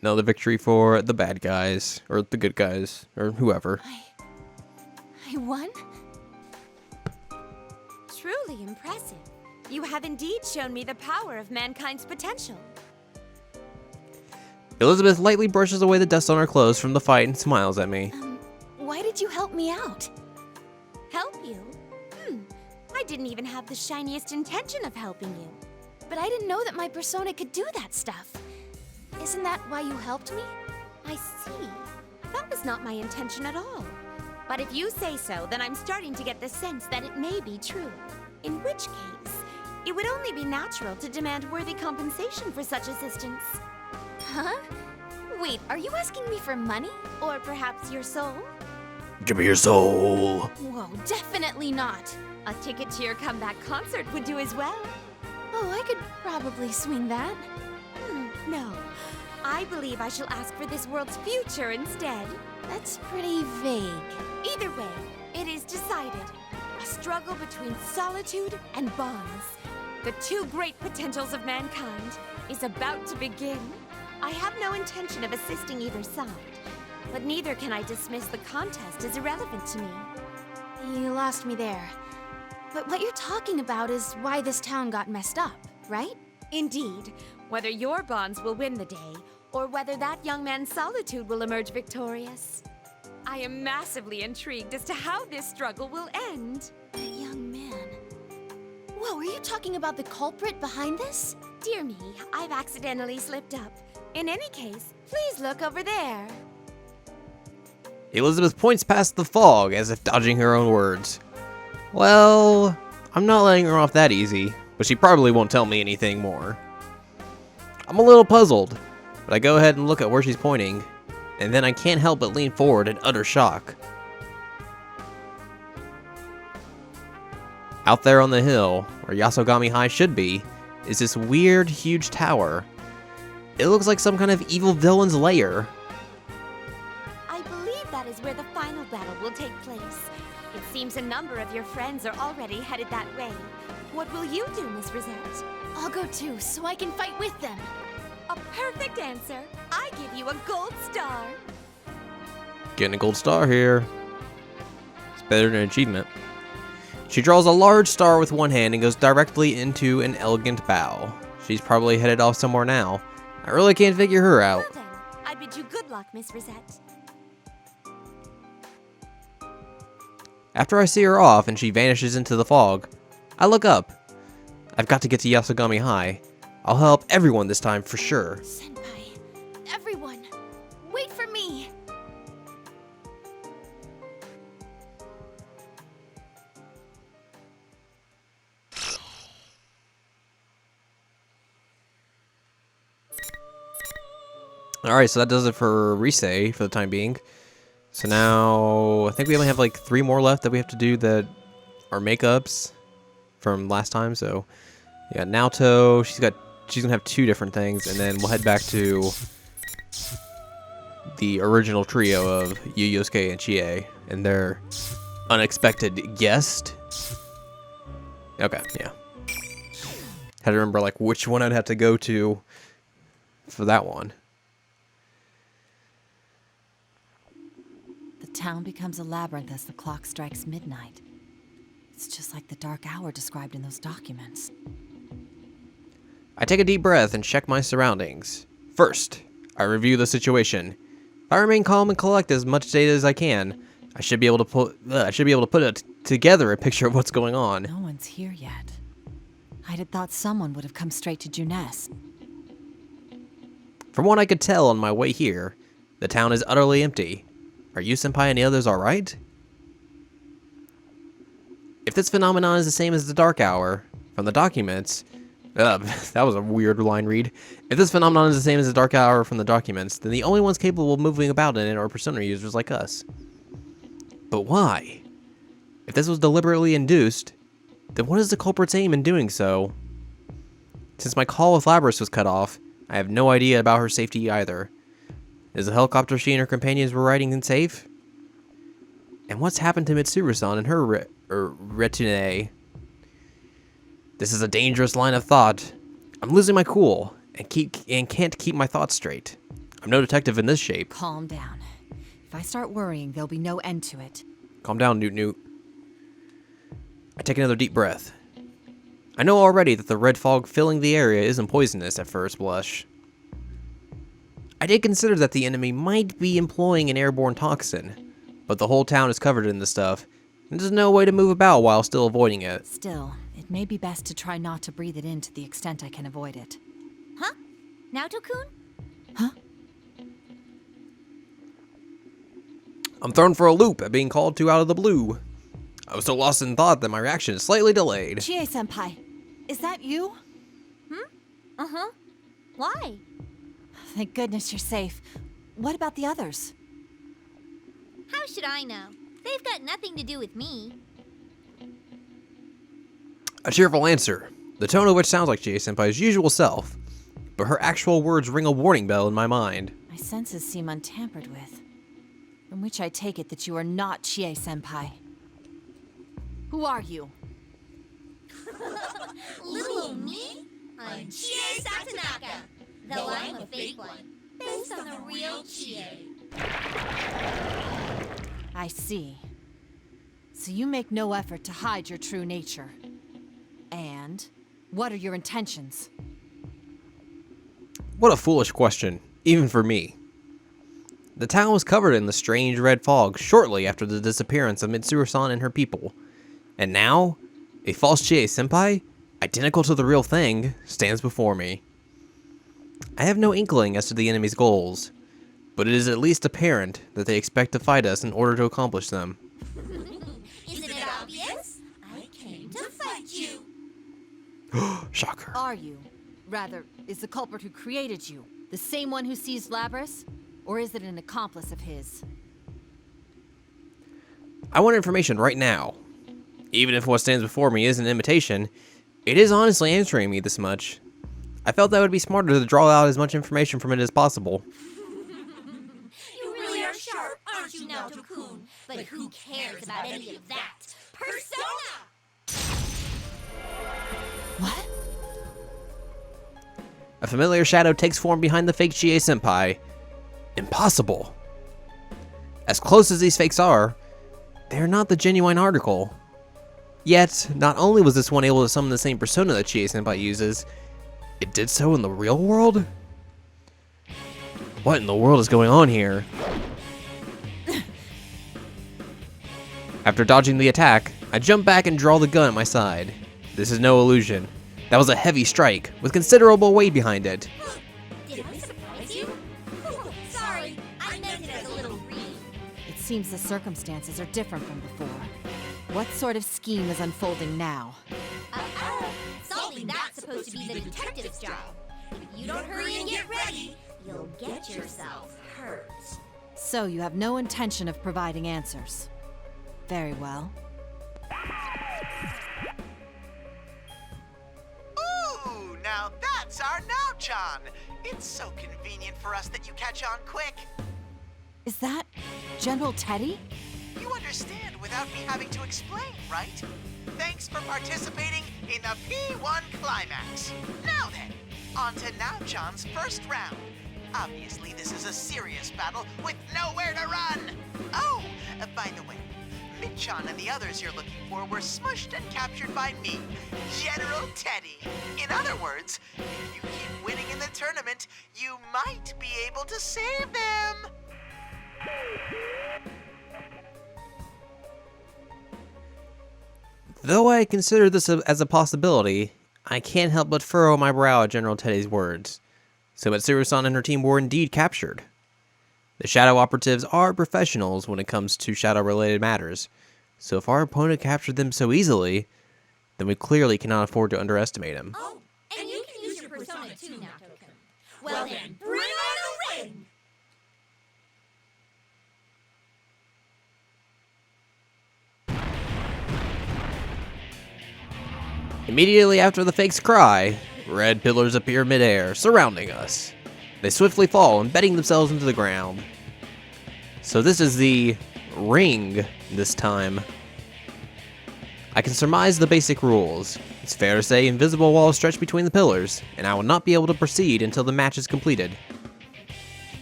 Another victory for the bad guys, or the good guys, or whoever. I won? Truly impressive. You have indeed shown me the power of mankind's potential. Elizabeth lightly brushes away the dust on her clothes from the fight and smiles at me. Why did you help me out? Help you? I didn't even have the shiniest intention of helping you. But I didn't know that my persona could do that stuff. Isn't that why you helped me? I see. That was not my intention at all. But if you say so, then I'm starting to get the sense that it may be true. In which case, it would only be natural to demand worthy compensation for such assistance. Huh? Wait, are you asking me for money? Or perhaps your soul? Give me your soul. Whoa, definitely not. A ticket to your comeback concert would do as well. Oh, I could probably swing that. No. I believe I shall ask for this world's future instead. That's pretty vague. Either way, it is decided. A struggle between solitude and bonds. The two great potentials of mankind is about to begin. I have no intention of assisting either side, but neither can I dismiss the contest as irrelevant to me. You lost me there. But what you're talking about is why this town got messed up, right? Indeed. Whether your bonds will win the day, or whether that young man's solitude will emerge victorious. I am massively intrigued as to how this struggle will end. That young man. Whoa, are you talking about the culprit behind this? Dear me, I've accidentally slipped up. In any case, please look over there. Elizabeth points past the fog as if dodging her own words. Well, I'm not letting her off that easy, but she probably won't tell me anything more. I'm a little puzzled, but I go ahead and look at where she's pointing, and then I can't help but lean forward in utter shock. Out there on the hill, where Yasogami High should be, is this weird, huge tower. It looks like some kind of evil villain's lair. I believe that is where the final battle will take place. It seems a number of your friends are already headed that way. What will you do, Miss Rosette? I'll go too, so I can fight with them. A perfect answer. I give you a gold star. Getting a gold star here. It's better than an achievement. She draws a large star with one hand and goes directly into an elegant bow. She's probably headed off somewhere now. I really can't figure her out. Well then, I bid you good luck, Miss Rosette. After I see her off and she vanishes into the fog, I look up. I've got to get to Yasogami High. I'll help everyone this time for sure. Senpai, everyone, wait for me. Alright, so that does it for Risei for the time being. So now, I think we only have like 3 more left that we have to do that are makeups from last time. So, yeah, Naoto, she's gonna have 2 different things, and then we'll head back to the original trio of Yu, Yosuke, and Chie, and their unexpected guest. Okay, yeah. Had to remember like which one I'd have to go to for that one. The town becomes a labyrinth as the clock strikes midnight. It's just like the dark hour described in those documents. I take a deep breath and check my surroundings. First, I review the situation. If I remain calm and collect as much data as I can, I should be able to put together a picture of what's going on. No one's here yet. I'd have thought someone would have come straight to Junes. From what I could tell on my way here, the town is utterly empty. Are you, Senpai, and the others alright? If this phenomenon is the same as the Dark Hour from the documents... that was a weird line read. If this phenomenon is the same as the Dark Hour from the documents, then the only ones capable of moving about in it are persona users like us. But why? If this was deliberately induced, then what is the culprit's aim in doing so? Since my call with Labrys was cut off, I have no idea about her safety either. Is the helicopter she and her companions were riding in safe? And what's happened to Mitsuru-san and her retinue? This is a dangerous line of thought. I'm losing my cool and can't keep my thoughts straight. I'm no detective in this shape. Calm down. If I start worrying, there'll be no end to it. Calm down, Newt Newt. I take another deep breath. I know already that the red fog filling the area isn't poisonous at first blush. I did consider that the enemy might be employing an airborne toxin, but the whole town is covered in this stuff, and there's no way to move about while still avoiding it. Still, it may be best to try not to breathe it in to the extent I can avoid it. Huh? Naoto-kun? Huh? I'm thrown for a loop at being called to out of the blue. I was so lost in thought that my reaction is slightly delayed. Chie-senpai, is that you? Uh-huh. Why? Thank goodness you're safe. What about the others? How should I know? They've got nothing to do with me. A cheerful answer, the tone of which sounds like Chie-senpai's usual self, but her actual words ring a warning bell in my mind. My senses seem untampered with. From which I take it that you are not Chie-senpai. Who are you? Little old me? I'm Chie Satonaka, though I'm a fake one, based on the real Chie. I see. So you make no effort to hide your true nature. And what are your intentions? What a foolish question, even for me. The town was covered in the strange red fog shortly after the disappearance of Mitsuru-san and her people. And now, a false Chie-senpai, identical to the real thing, stands before me. I have no inkling as to the enemy's goals, but it is at least apparent that they expect to fight us in order to accomplish them. Isn't it obvious? I came to fight you. Shocker. Are you? Rather, is the culprit who created you the same one who seized Labris? Or is it an accomplice of his? I want information right now. Even if what stands before me is an imitation, it is honestly answering me this much. I felt that it would be smarter to draw out as much information from it as possible. You really are sharp, aren't you, Naoto-kun? But who cares about any of that? Persona! What? A familiar shadow takes form behind the fake Chie-senpai. Impossible. As close as these fakes are, they're not the genuine article. Yet, not only was this one able to summon the same persona that Chie-senpai uses, it did so in the real world? What in the world is going on here? After dodging the attack, I jump back and draw the gun at my side. This is no illusion. That was a heavy strike, with considerable weight behind it. Did I surprise you? Sorry, I meant it as a little read. It seems the circumstances are different from before. What sort of scheme is unfolding now? Solving that's supposed to be the detective's job. If you don't hurry and get ready, you'll get yourself hurt. So you have no intention of providing answers. Very well. Ooh, now that's our Now-chan. It's so convenient for us that you catch on quick. Is that General Teddy? You understand without me having to explain, right? Thanks for participating in the P1 Climax. Now then, on to Now-chan's first round. Obviously, this is a serious battle with nowhere to run. Oh, by the way, Mid-chan and the others you're looking for were smushed and captured by me, General Teddy. In other words, if you keep winning in the tournament, you might be able to save them. Though I consider this as a possibility, I can't help but furrow my brow at General Teddy's words. So Mitsuru-san and her team were indeed captured. The Shadow Operatives are professionals when it comes to Shadow-related matters, so if our opponent captured them so easily, then we clearly cannot afford to underestimate him. Oh, and you can use your persona too, Naoto-kun. Well then, bring on the ring! Immediately after the fake's cry, red pillars appear midair, surrounding us. They swiftly fall, embedding themselves into the ground. So this is the ring this time. I can surmise the basic rules. It's fair to say invisible walls stretch between the pillars, and I will not be able to proceed until the match is completed.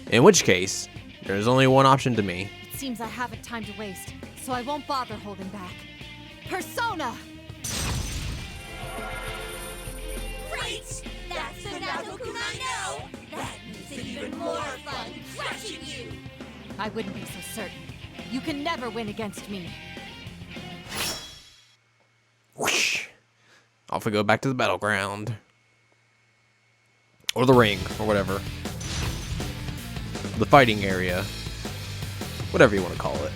In which case, there's only one option to me. It seems I haven't time to waste, so I won't bother holding back. Persona! Great! That's the Nato-kun I know! That makes it even more fun crushing you! I wouldn't be so certain. You can never win against me. Whoosh. Off we go back to the battleground. Or the ring, or whatever. The fighting area. Whatever you want to call it.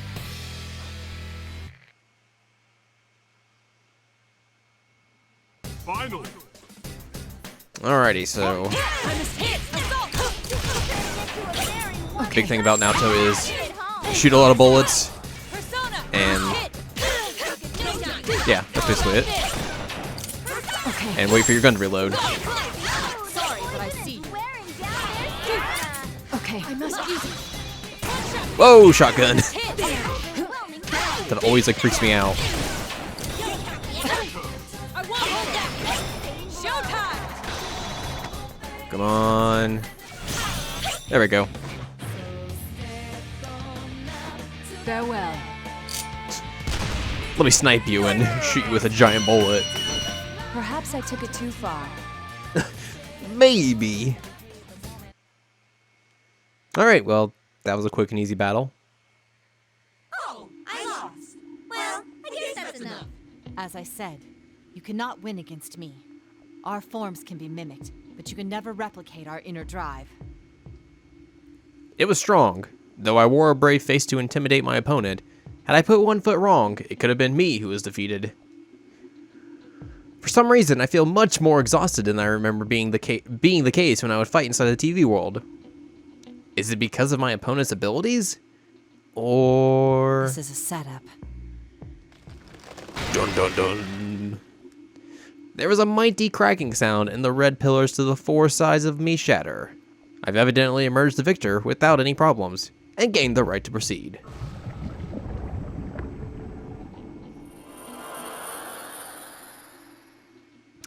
Finally. Alrighty, so big thing about Naoto is shoot a lot of bullets, and yeah, that's basically it. Okay. And wait for your gun to reload. Sorry, but I see you. Okay, I must use it. Whoa, shotgun! That always like freaks me out. Come on. There we go. Farewell. Let me snipe you and shoot you with a giant bullet. Perhaps I took it too far. Maybe. Alright, well, that was a quick and easy battle. Oh, I lost. Well, I guess that's enough. As I said, you cannot win against me. Our forms can be mimicked, but you can never replicate our inner drive. It was strong. Though I wore a brave face to intimidate my opponent, had I put one foot wrong, it could have been me who was defeated. For some reason, I feel much more exhausted than I remember being the case when I would fight inside the TV world. Is it because of my opponent's abilities? Or... This is a setup. Dun dun dun. There was a mighty cracking sound, and the red pillars to the four sides of me shatter. I've evidently emerged the victor without any problems, and gained the right to proceed.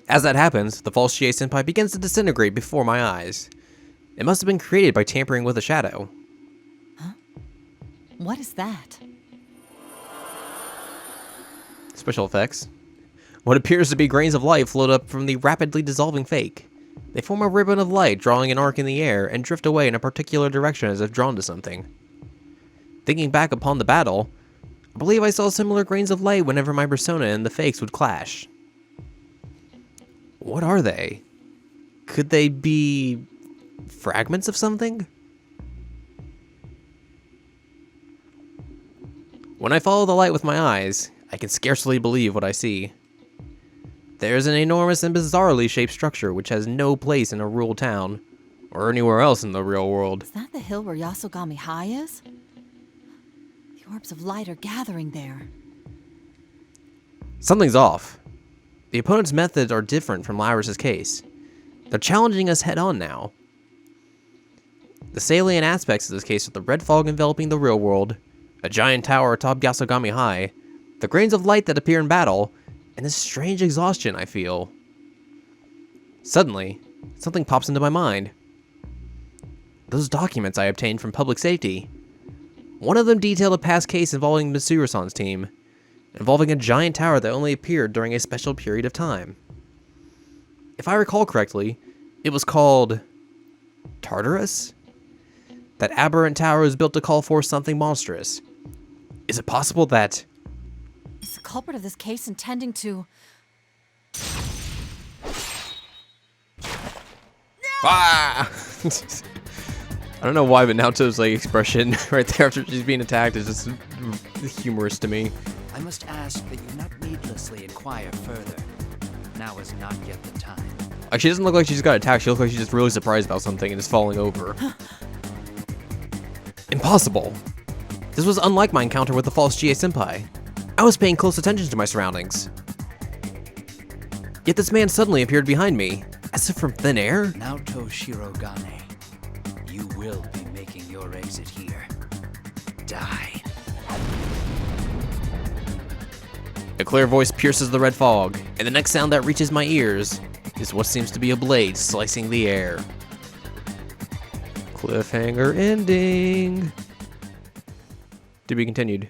As that happens, the false Chie Senpai begins to disintegrate before my eyes. It must have been created by tampering with a shadow. What is that? Special effects. What appears to be grains of light float up from the rapidly dissolving fake. They form a ribbon of light, drawing an arc in the air, and drift away in a particular direction as if drawn to something. Thinking back upon the battle, I believe I saw similar grains of light whenever my persona and the fakes would clash. What are they? Could they be fragments of something? When I follow the light with my eyes, I can scarcely believe what I see. There's an enormous and bizarrely shaped structure which has no place in a rural town, or anywhere else in the real world. Is that the hill where Yasogami High is? The orbs of light are gathering there. Something's off. The opponent's methods are different from Laris's case. They're challenging us head-on now. The salient aspects of this case are the red fog enveloping the real world, a giant tower atop Yasogami High, the grains of light that appear in battle, and this strange exhaustion I feel. Suddenly, something pops into my mind. Those documents I obtained from public safety. One of them detailed a past case involving Mitsuru-san's team, involving a giant tower that only appeared during a special period of time. If I recall correctly, it was called Tartarus? That aberrant tower was built to call forth something monstrous. Is it possible that... Is the culprit of this case intending to... Ah! I don't know why, but Naoto's like expression right there after she's being attacked is just humorous to me. I must ask that you not needlessly inquire further. Now is not yet the time. Like, she doesn't look like she just got attacked. She looks like she's just really surprised about something and is falling over. Impossible. This was unlike my encounter with the false Chie Senpai. I was paying close attention to my surroundings. Yet this man suddenly appeared behind me, as if from thin air. Naoto Shirogane, you will be making your exit here. Die. A clear voice pierces the red fog, and the next sound that reaches my ears is what seems to be a blade slicing the air. Cliffhanger ending. To be continued.